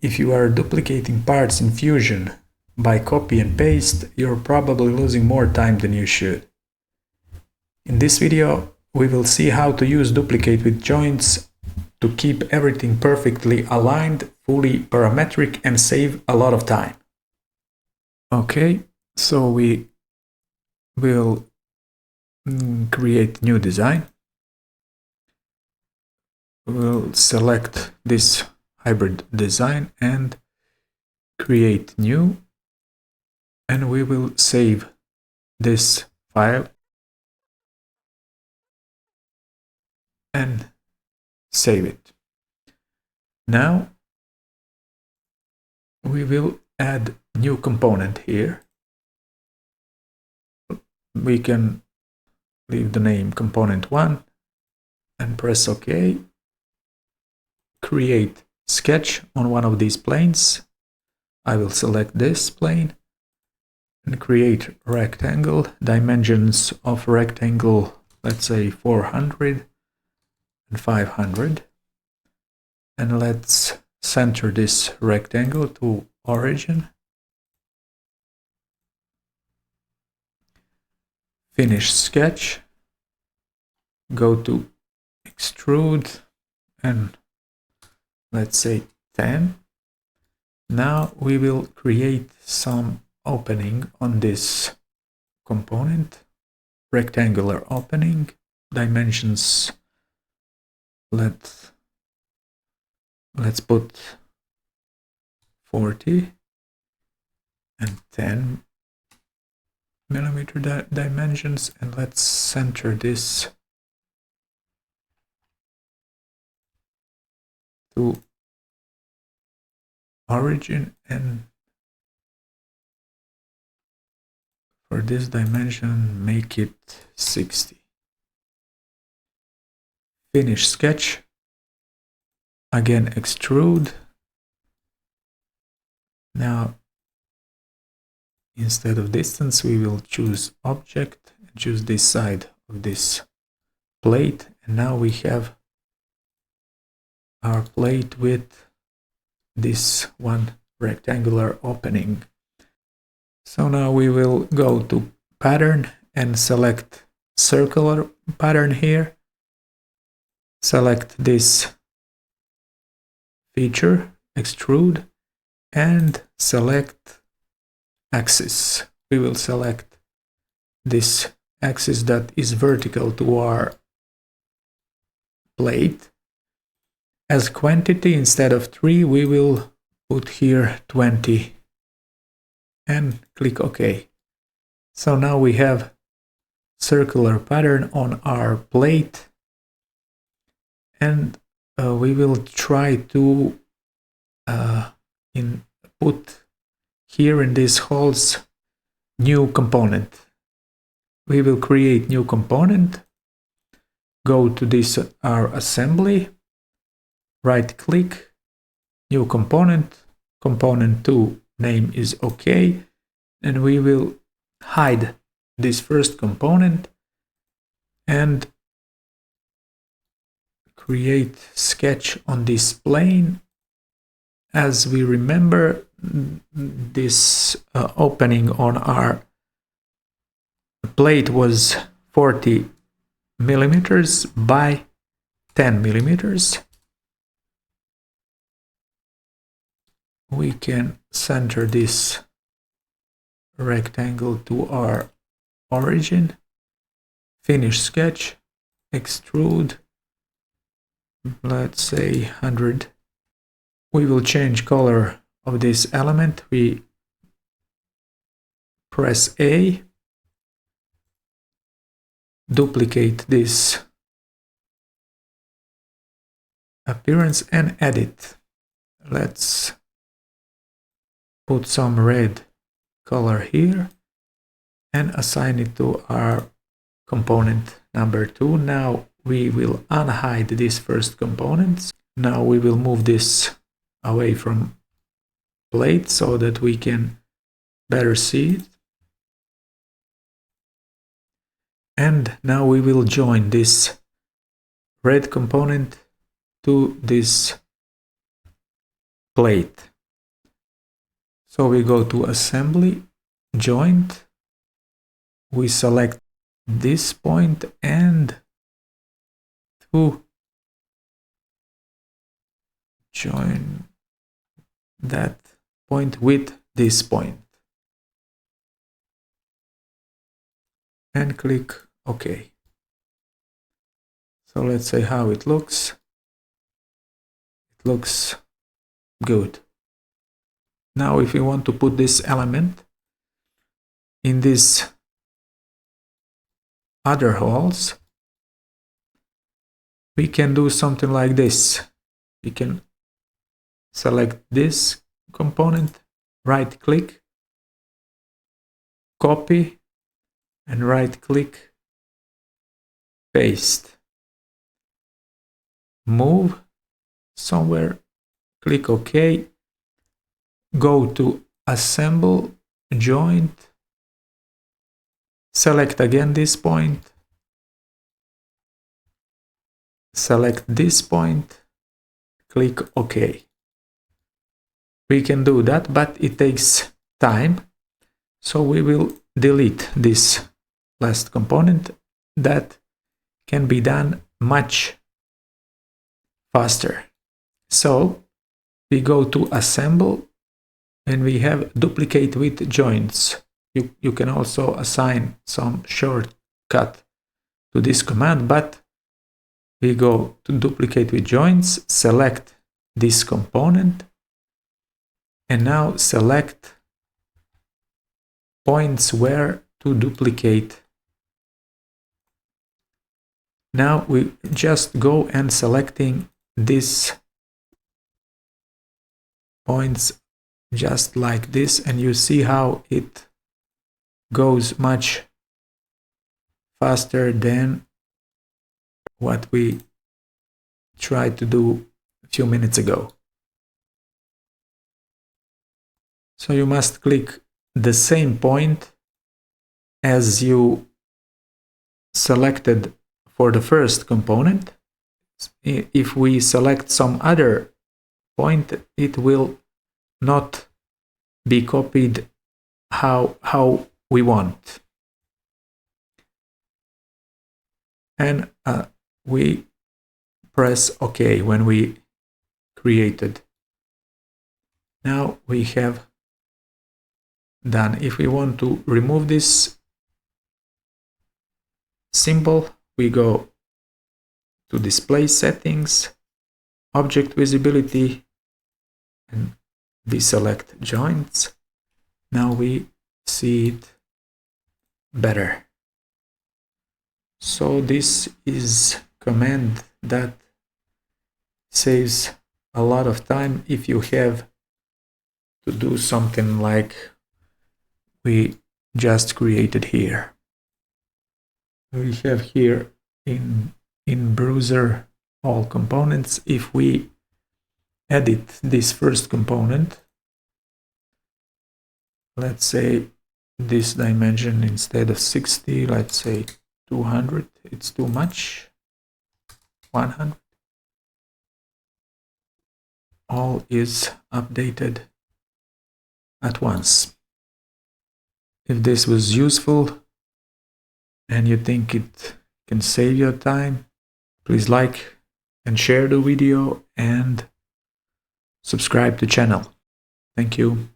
If you are duplicating parts in Fusion by copy and paste, you're probably losing more time than you should. In this video, we will see how to use duplicate with joints to keep everything perfectly aligned, fully parametric, and save a lot of time. Okay, so we will create new design. We'll select this hybrid design and create new, and we will save this file and save it. Now we will add new component here. We can leave the name component 1 and press OK. Create sketch on one of these planes. I will select this plane and create rectangle. Dimensions of rectangle, let's say 400 and 500. And let's center this rectangle to origin. Finish sketch. Go to extrude and let's say 10. Now we will create some opening on this component. Rectangular opening. Dimensions, let's put 40 and 10 millimeter dimensions, and let's center this to origin, and for this dimension make it 60. Finish sketch. Again extrude. Now instead of distance we will choose object and choose this side of this plate, and now we have our plate with this one rectangular opening. So now we will go to pattern and select circular pattern here. Select this feature, extrude, and select axis. We will select this axis that is vertical to our plate. As quantity, instead of 3, we will put here 20 and click OK. So now we have circular pattern on our plate, and we will try to put here in these holes new component. We will create new component. Go to this our assembly. Right click, new component, component 2 name is OK, and we will hide this first component and create sketch on this plane. As we remember, this opening on our plate was 40 millimeters by 10 millimeters. We can center this rectangle to our origin. Finish sketch, extrude, let's say 100. We will change color of this element. We press A, duplicate this appearance and edit. Let's put some red color here and assign it to our component number 2. Now we will unhide these first components. Now we will move this away from plate so that we can better see it. And now we will join this red component to this plate. So we go to assembly, joint, we select this point and to join that point with this point. And click OK. So let's say how it looks. It looks good. Now if we want to put this element in these other holes, we can do something like this. We can select this component, right click, copy, and right click, paste. Move somewhere, click OK, go to assemble, joint, select again this point, select this point, click OK. We can do that, but it takes time, so we will delete this last component. That can be done much faster. So we go to assemble and we have duplicate with joints. You can also assign some shortcut to this command, but we go to duplicate with joints, select this component, and now select points where to duplicate. Now we just go and selecting these points just like this, and you see how it goes much faster than what we tried to do a few minutes ago. So you must click the same point as you selected for the first component. If we select some other point, it will not be copied how we want. And we press OK when we created. Now we have done. If we want to remove this symbol, we go to display settings, object visibility, and we select joints. Now we see it better. So this is command that saves a lot of time if you have to do something like we just created here. We have here in browser all components. If we edit this first component, let's say this dimension, instead of 60, let's say 200, it's too much, 100, all is updated at once. If this was useful and you think it can save your time, please like and share the video and subscribe to the channel. Thank you.